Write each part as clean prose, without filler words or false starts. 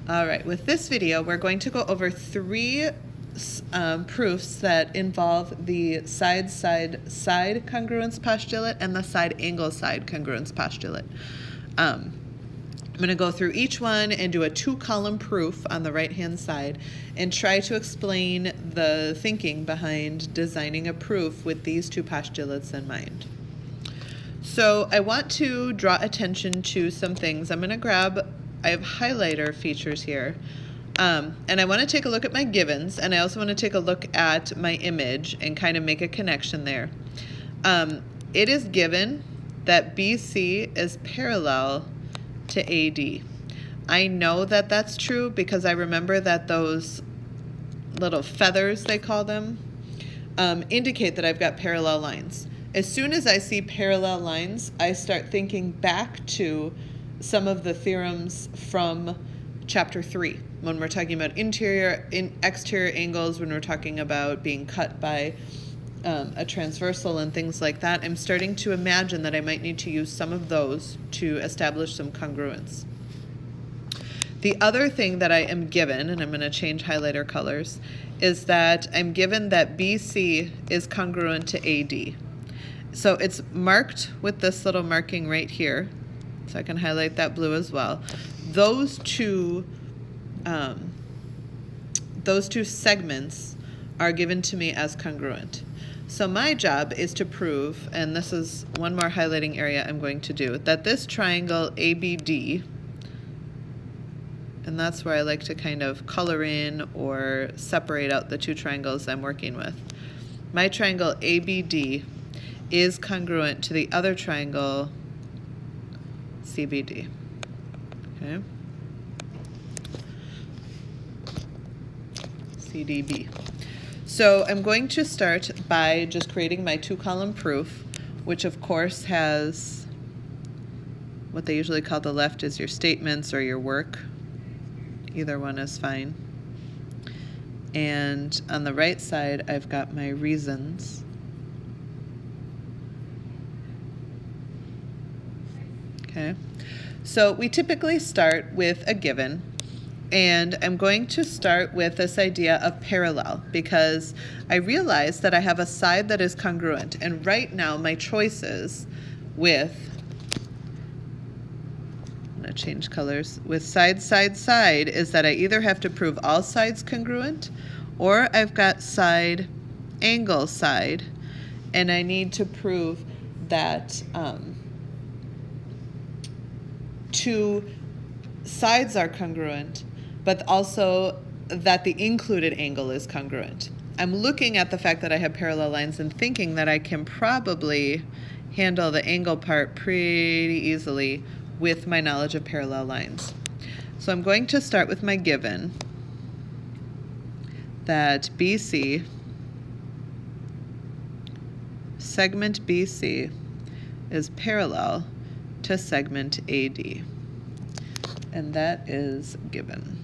All right, with this video, we're going to go over three proofs that involve the side-side congruence postulate and the side-angle side congruence postulate. I'm going to go through each one and do a two-column proof on the right-hand side and try to explain the thinking behind designing a proof with these two postulates in mind. So I want to draw attention to some things. I have highlighter features here. And I want to take a look at my givens, and I also want to take a look at my image and kind of make a connection there. It is given that BC is parallel to AD. I know that that's true because I remember that those little feathers, they call them, indicate that I've got parallel lines. As soon as I see parallel lines, I start thinking back to some of the theorems from chapter 3, when we're talking about interior and exterior angles, when we're talking about being cut by a transversal and things like that. I'm starting to imagine that I might need to use some of those to establish some congruence. The other thing that I am given, and I'm going to change highlighter colors, is that I'm given that BC is congruent to AD. So it's marked with this little marking right here. So I can highlight that blue as well. Those two segments are given to me as congruent. So my job is to prove, and this is one more highlighting area I'm going to do, that this triangle ABD, and that's where I like to kind of color in or separate out the two triangles I'm working with. My triangle ABD is congruent to the other triangle CBD. Okay. CDB. So I'm going to start by just creating my two-column proof, which of course has what they usually call the left is your statements or your work. Either one is fine. And on the right side, I've got my reasons. Okay. So we typically start with a given. And I'm going to start with this idea of parallel because I realize that I have a side that is congruent. And right now my choices with, I'm going to change colors, with side is that I either have to prove all sides congruent or I've got side angle side and I need to prove that two sides are congruent, but also that the included angle is congruent. I'm looking at the fact that I have parallel lines and thinking that I can probably handle the angle part pretty easily with my knowledge of parallel lines. So I'm going to start with my given that BC, segment BC, is parallel to segment AD. And that is given.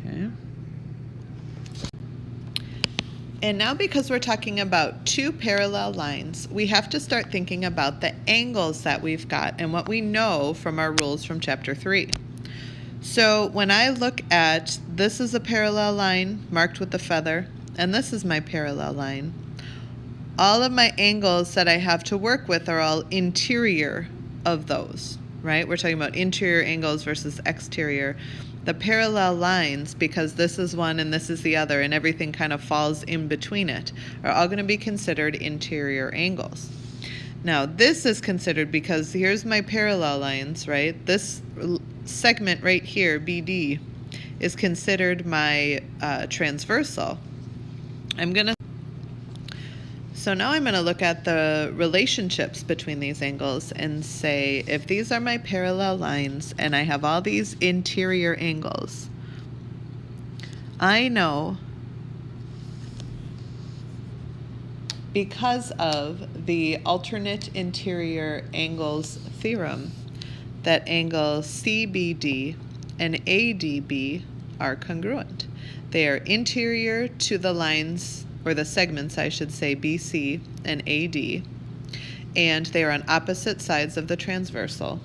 Okay. And now because we're talking about two parallel lines, we have to start thinking about the angles that we've got and what we know from our rules from chapter 3. So when I look at, this is a parallel line marked with the feather, and this is my parallel line. All of my angles that I have to work with are all interior of those, right? We're talking about interior angles versus exterior. The parallel lines, because this is one and this is the other and everything kind of falls in between it, are all going to be considered interior angles. Now this is considered because here's my parallel lines, right? This segment right here, BD, is considered my transversal. So now I'm going to look at the relationships between these angles and say, if these are my parallel lines and I have all these interior angles, I know because of the alternate interior angles theorem that angle CBD and ADB are congruent. They are interior to the lines, or the segments, I should say, BC and AD, and they are on opposite sides of the transversal.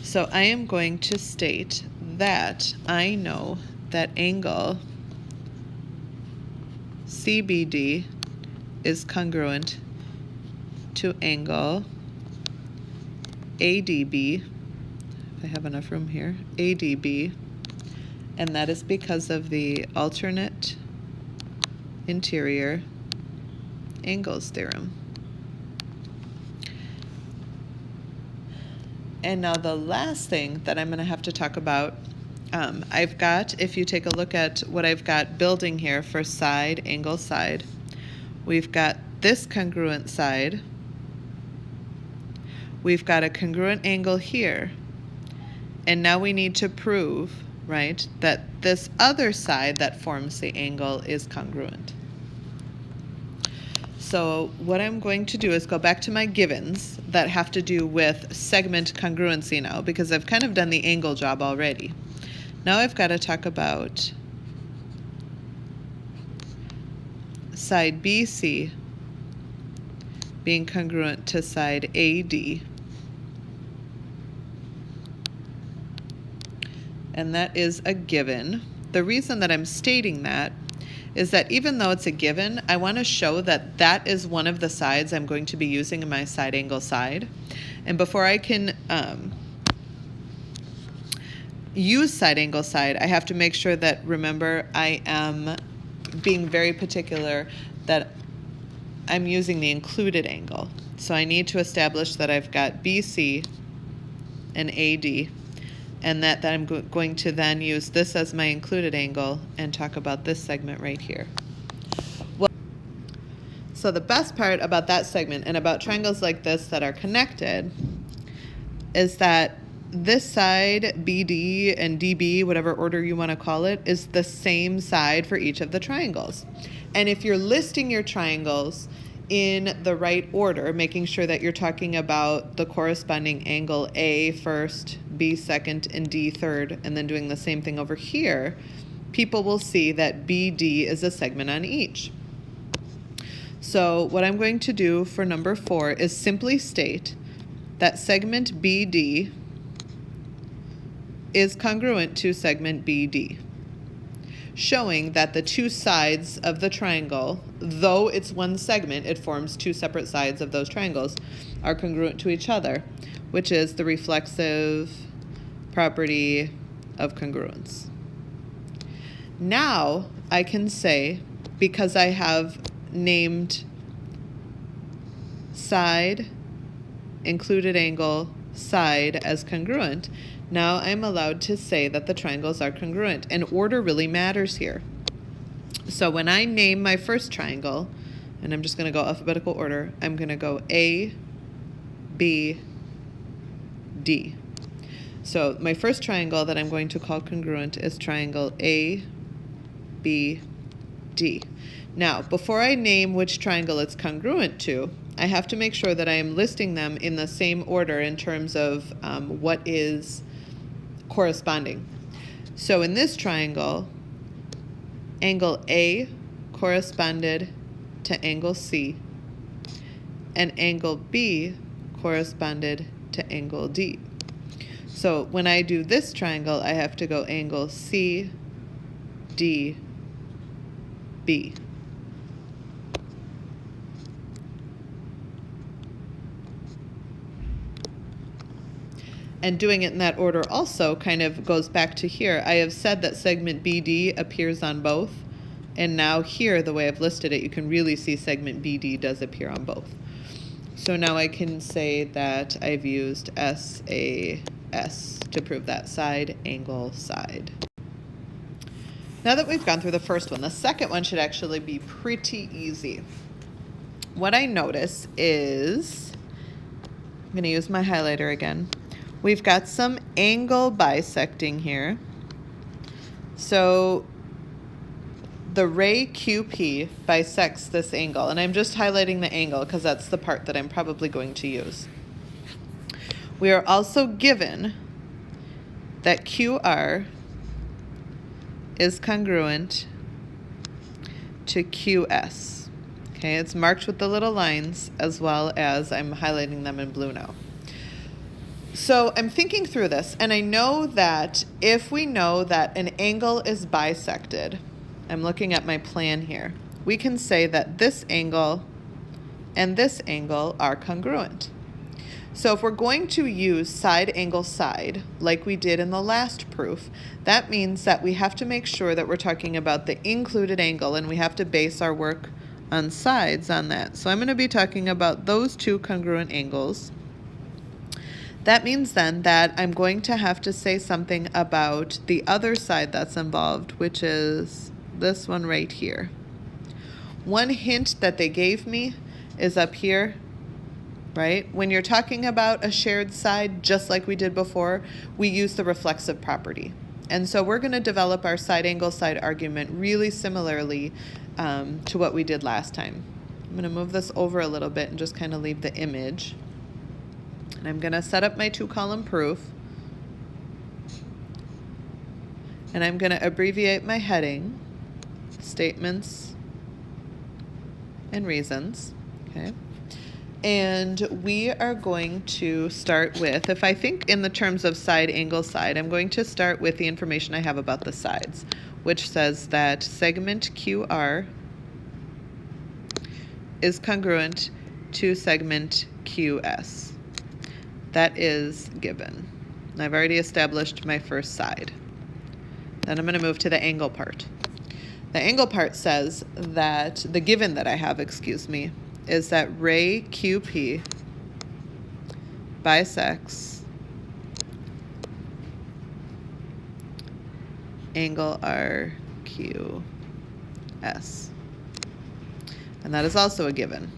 So I am going to state that I know that angle CBD is congruent to angle ADB, if I have enough room here, ADB, and that is because of the alternate interior angles theorem. And now the last thing that I'm going to have to talk about, I've got, if you take a look at what I've got building here for side, angle, side, we've got this congruent side, we've got a congruent angle here, and now we need to prove, right, that this other side that forms the angle is congruent. So what I'm going to do is go back to my givens that have to do with segment congruency now, because I've kind of done the angle job already. Now I've got to talk about side BC being congruent to side AD. And that is a given. The reason that I'm stating that is that even though it's a given, I want to show that that is one of the sides I'm going to be using in my side angle side. And before I can use side angle side, I have to make sure that, remember, I am being very particular that I'm using the included angle. So I need to establish that I've got BC and AD, and that I'm going to then use this as my included angle and talk about this segment right here. Well, so the best part about that segment and about triangles like this that are connected is that this side, BD and DB, whatever order you want to call it, is the same side for each of the triangles. And if you're listing your triangles in the right order, making sure that you're talking about the corresponding angle A first, B second, and D third, and then doing the same thing over here, people will see that BD is a segment on each. So what I'm going to do for number 4 is simply state that segment BD is congruent to segment BD, showing that the two sides of the triangle, though it's one segment, it forms two separate sides of those triangles, are congruent to each other, which is the reflexive property of congruence. Now I can say, because I have named side, included angle, side as congruent, now I'm allowed to say that the triangles are congruent, and order really matters here. So when I name my first triangle, and I'm just going to go alphabetical order, I'm going to go A, B, D. So my first triangle that I'm going to call congruent is triangle A, B, D. Now, before I name which triangle it's congruent to, I have to make sure that I am listing them in the same order in terms of what is corresponding. So in this triangle, angle A corresponded to angle C, and angle B corresponded to angle D. So when I do this triangle, I have to go angle C, D, B. And doing it in that order also kind of goes back to here. I have said that segment BD appears on both, and now here, the way I've listed it, you can really see segment BD does appear on both. So now I can say that I've used SAS to prove that side, angle, side. Now that we've gone through the first one, the second one should actually be pretty easy. What I notice is, I'm going to use my highlighter again. We've got some angle bisecting here. So the ray QP bisects this angle, and I'm just highlighting the angle because that's the part that I'm probably going to use. We are also given that QR is congruent to QS. Okay, it's marked with the little lines as well as I'm highlighting them in blue now. So I'm thinking through this, and I know that if we know that an angle is bisected, I'm looking at my plan here, we can say that this angle and this angle are congruent. So if we're going to use side angle side, like we did in the last proof, that means that we have to make sure that we're talking about the included angle, and we have to base our work on sides on that. So I'm going to be talking about those two congruent angles. That means then that I'm going to have to say something about the other side that's involved, which is this one right here. One hint that they gave me is up here, right? When you're talking about a shared side, just like we did before, we use the reflexive property. And so we're going to develop our side angle side argument really similarly to what we did last time. I'm going to move this over a little bit and just kind of leave the image. And I'm going to set up my 2-column proof. And I'm going to abbreviate my heading, statements and reasons. Okay. And we are going to start with, if I think in the terms of side angle side, I'm going to start with the information I have about the sides, which says that segment QR is congruent to segment QS. That is given. I've already established my first side. Then I'm going to move to the angle part. The angle part says that the given that I have, is that ray QP bisects angle RQS. And that is also a given.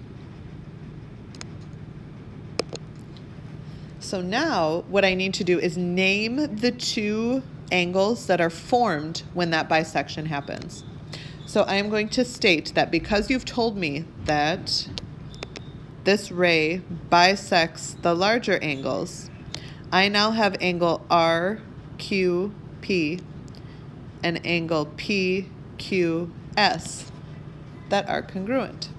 So now what I need to do is name the two angles that are formed when that bisection happens. So I am going to state that because you've told me that this ray bisects the larger angles, I now have angle RQP and angle PQS that are congruent.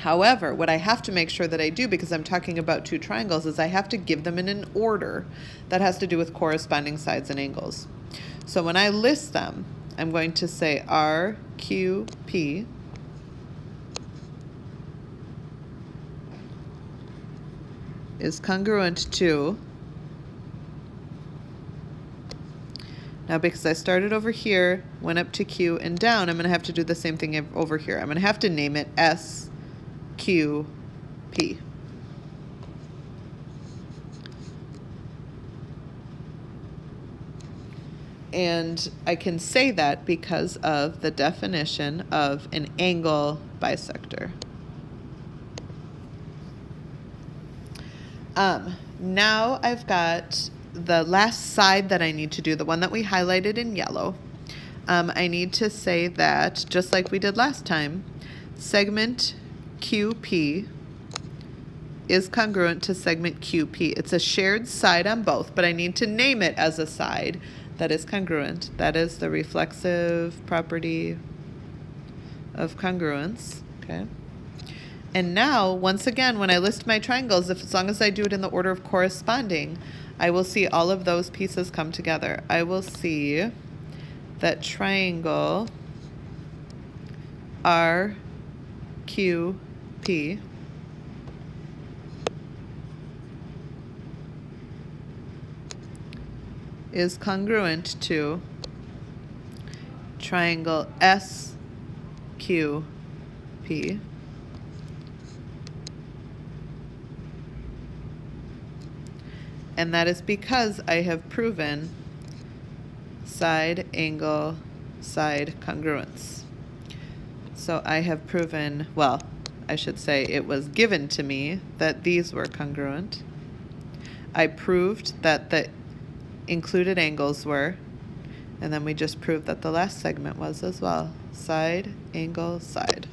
However, what I have to make sure that I do, because I'm talking about two triangles, is I have to give them in an order that has to do with corresponding sides and angles. So when I list them, I'm going to say RQP is congruent to, now because I started over here, went up to Q and down, I'm going to have to do the same thing over here. I'm going to have to name it SQP. And I can say that because of the definition of an angle bisector. Now I've got the last side that I need to do, the one that we highlighted in yellow. I need to say that, just like we did last time, segment QP is congruent to segment QP. It's a shared side on both, but I need to name it as a side that is congruent. That is the reflexive property of congruence. Okay. And now, once again, when I list my triangles, as long as I do it in the order of corresponding, I will see all of those pieces come together. I will see that triangle RQP is congruent to triangle SQP, and that is because I have proven side angle side congruence. So I have proven, well, I should say it was given to me that these were congruent. I proved that the included angles were, and then we just proved that the last segment was as well. Side, angle, side.